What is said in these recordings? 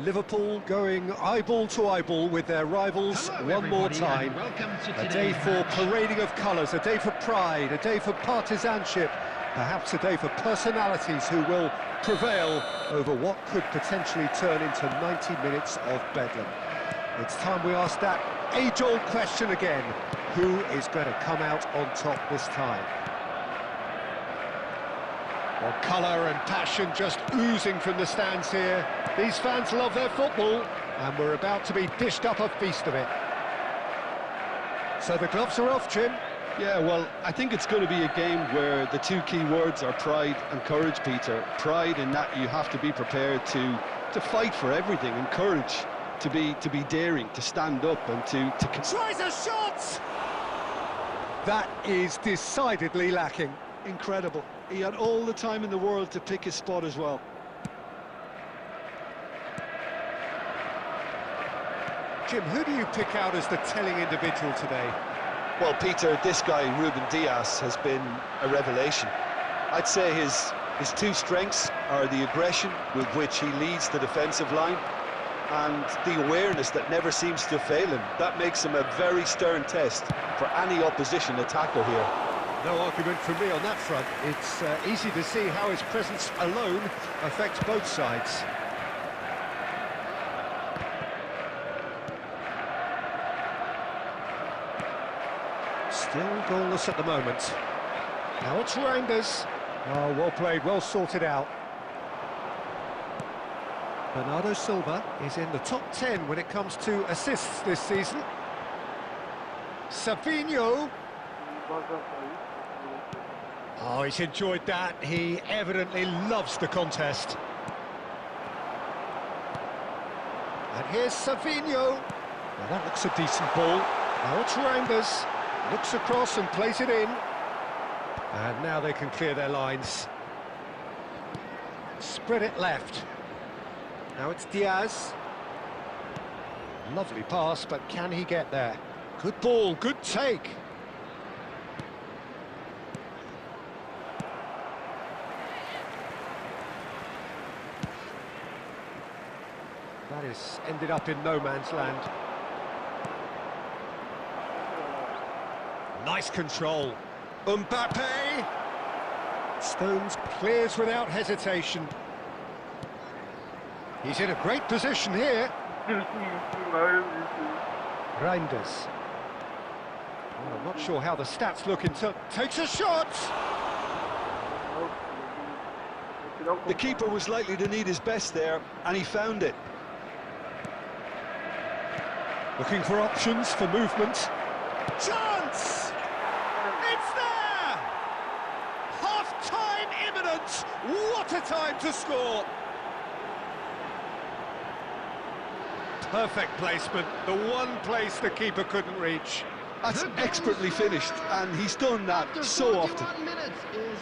Liverpool going eyeball to eyeball with their rivals. Hello, one more time. A day for parading of colours, a day for pride, a day for partisanship, perhaps a day for personalities who will prevail over what could potentially turn into 90 minutes of bedlam. It's time we ask that age-old question again. Who is going to come out on top this time? Well, colour and passion just oozing from the stands here. These fans love their football, and we're about to be dished up a feast of it. So the gloves are off, Jim. Yeah, well, I think it's going to be a game where the two key words are pride and courage, Peter. Pride in that you have to be prepared to fight for everything, and courage to be daring, to stand up and to tries a shot! That is decidedly lacking. Incredible. He had all the time in the world to pick his spot as well. Jim, who do you pick out as the telling individual today? Well, Peter, this guy, Ruben Dias, has been a revelation. I'd say his two strengths are the aggression with which he leads the defensive line and the awareness that never seems to fail him. That makes him a very stern test for any opposition attacker here. No argument from me on that front. It's easy to see how his presence alone affects both sides. Still goalless at the moment. Now it's Reinders. Oh, well played, well sorted out. Bernardo Silva is in the top 10 when it comes to assists this season. Savinho. Oh, he's enjoyed that. He evidently loves the contest. And here's Savinho. Now that looks a decent ball. Now it's Reinders. Looks across and plays it in. And now they can clear their lines. Spread it left. Now it's Diaz. Lovely pass, but can he get there? Good ball, good take. That has ended up in no man's land. Nice control. Mbappe! Stones clears without hesitation. He's in a great position here. Reinders. Well, I'm not sure how the stats look until... Takes a shot! The keeper was likely to need his best there, and he found it. Looking for options for movement. Chance! It's there! Half-time imminent! What a time to score! Perfect placement, the one place the keeper couldn't reach. That's expertly finished, and he's done that so often. Minutes is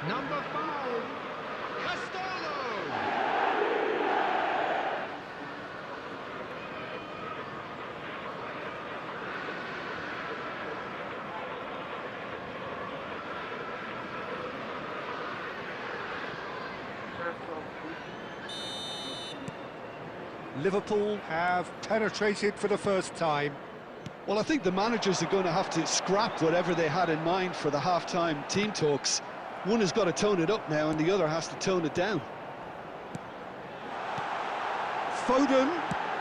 number 5, Castello. Liverpool have penetrated for the first time. Well, I think the managers are going to have to scrap whatever they had in mind for the half-time team talks. One has got to tone it up now, and the other has to tone it down. Foden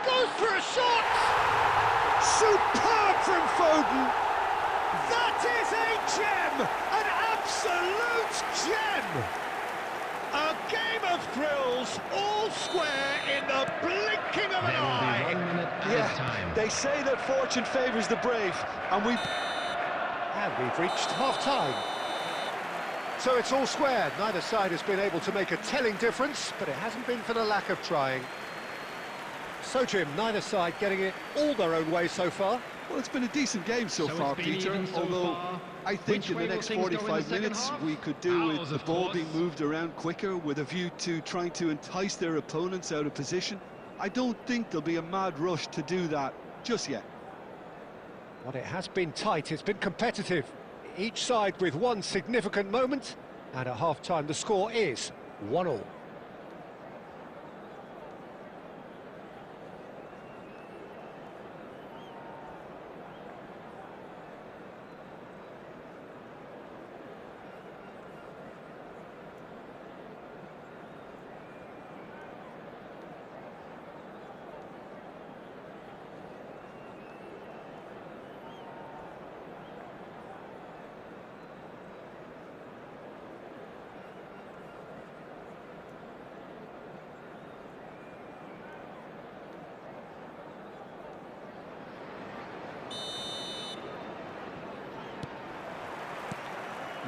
goes for a shot! Superb from Foden! That is a gem! An absolute gem! A game of thrills, all square in the blinking of an eye. 1 minute at a time. They say that fortune favours the brave, and we've reached half-time. So it's all square. Neither side has been able to make a telling difference, but it hasn't been for the lack of trying. So, Jim, neither side getting it all their own way so far. Well, it's been a decent game so far, Peter, although I think in the next 45 minutes we could do with the ball being moved around quicker with a view to trying to entice their opponents out of position. I don't think there'll be a mad rush to do that just yet. Well, it has been tight, it's been competitive. Each side with one significant moment, and at half-time the score is 1-1.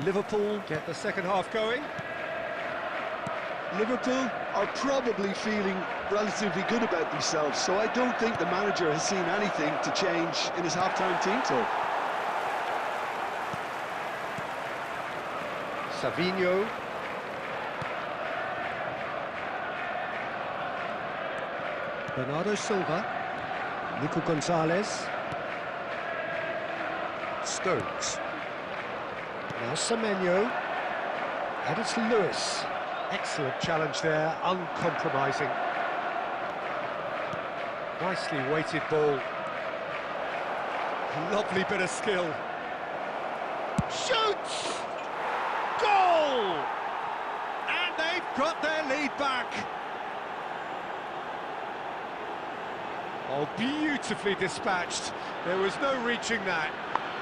Liverpool get the second half going. Liverpool are probably feeling relatively good about themselves, so I don't think the manager has seen anything to change in his half-time team talk. Savinho. Bernardo Silva. Nico Gonzalez. Stones. Now Semenyo. And it's Lewis. Excellent challenge there, uncompromising. Nicely weighted ball. Lovely bit of skill. Shoots! Goal! And they've got their lead back. Oh, beautifully dispatched. There was no reaching that.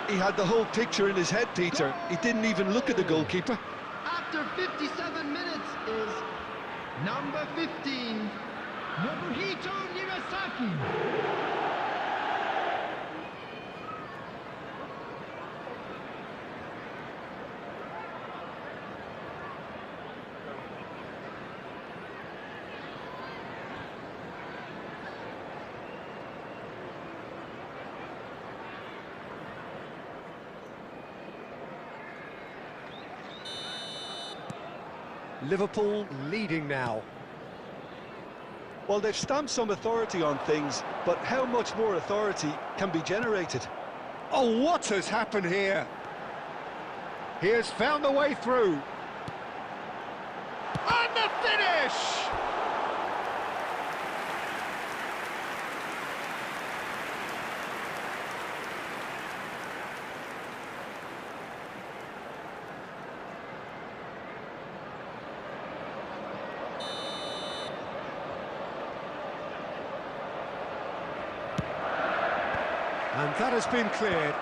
He had the whole picture in his head, Peter. He didn't even look at the goalkeeper. After 57 minutes is number 15, Nobuhito Nigasaki. Liverpool leading now. Well, they've stamped some authority on things, but how much more authority can be generated? Oh, what has happened here? He has found the way through. And the finish! And that has been cleared.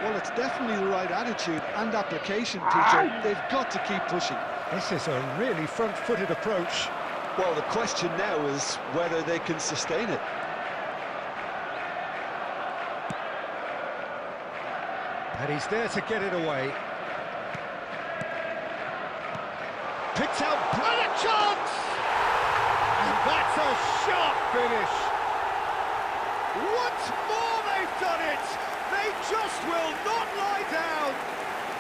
Well, it's definitely the right attitude and application, Peter. They've got to keep pushing. This is a really front-footed approach. Well, the question now is whether they can sustain it. And he's there to get it away. Picked out, and a chance! And that's a sharp finish. Once more they've done it. They just will not lie down.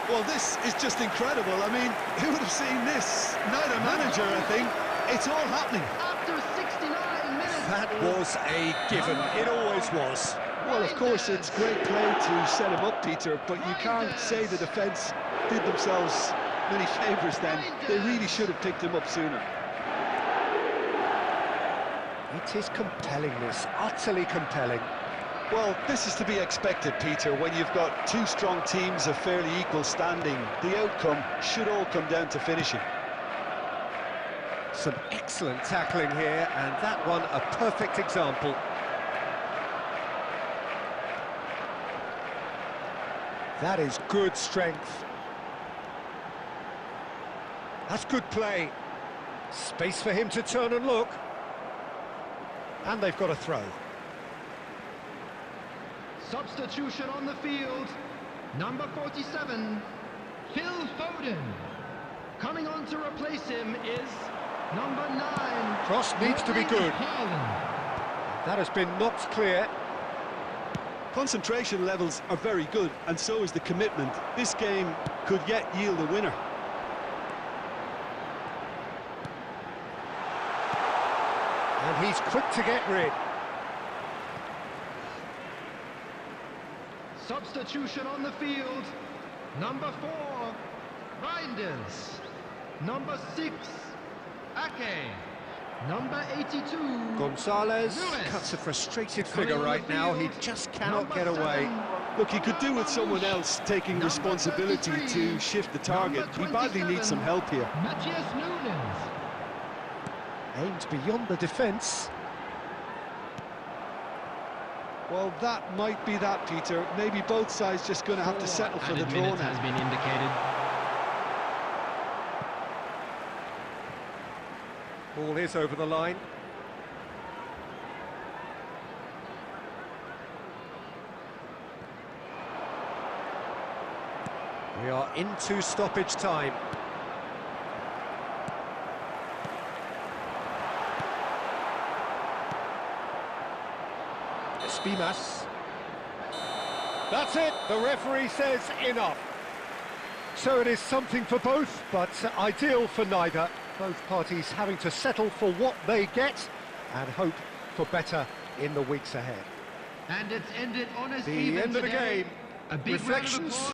Well, this is just incredible. I mean, who would have seen this? Neither manager, I think. It's all happening. After 69 minutes. That was a given. It always was. Well, of course, it's great play to set him up, Peter, but you can't say the defence did themselves many favours then. They really should have picked him up sooner. It is compelling, this, utterly compelling. Well, this is to be expected, Peter, when you've got two strong teams of fairly equal standing. The outcome should all come down to finishing. Some excellent tackling here, and that one a perfect example. That is good strength. That's good play. Space for him to turn and look. And they've got a throw. Substitution on the field. Number 47, Phil Foden. Coming on to replace him is number 9. Cross needs to be good. That has been knocked clear. Concentration levels are very good, and so is the commitment. This game could yet yield a winner. And he's quick to get rid. Substitution on the field. Number 4, Reinders. Number 6, Ake. Number 82, Gonzalez Lewis. cuts a frustrated figure right now. He just cannot get away. Look, he could do with someone else taking responsibility to shift the target. He badly needs some help here. Matthias Nunes. Aimed beyond the defence. Well, that might be that, Peter. Maybe both sides just going to have to settle for the draw now. Has been indicated. Ball is over the line. We are into stoppage time. Espimas. That's it, the referee says enough. So it is something for both, but ideal for neither. Both parties having to settle for what they get and hope for better in the weeks ahead. And it's ended on a The end of the game. A big Reflections.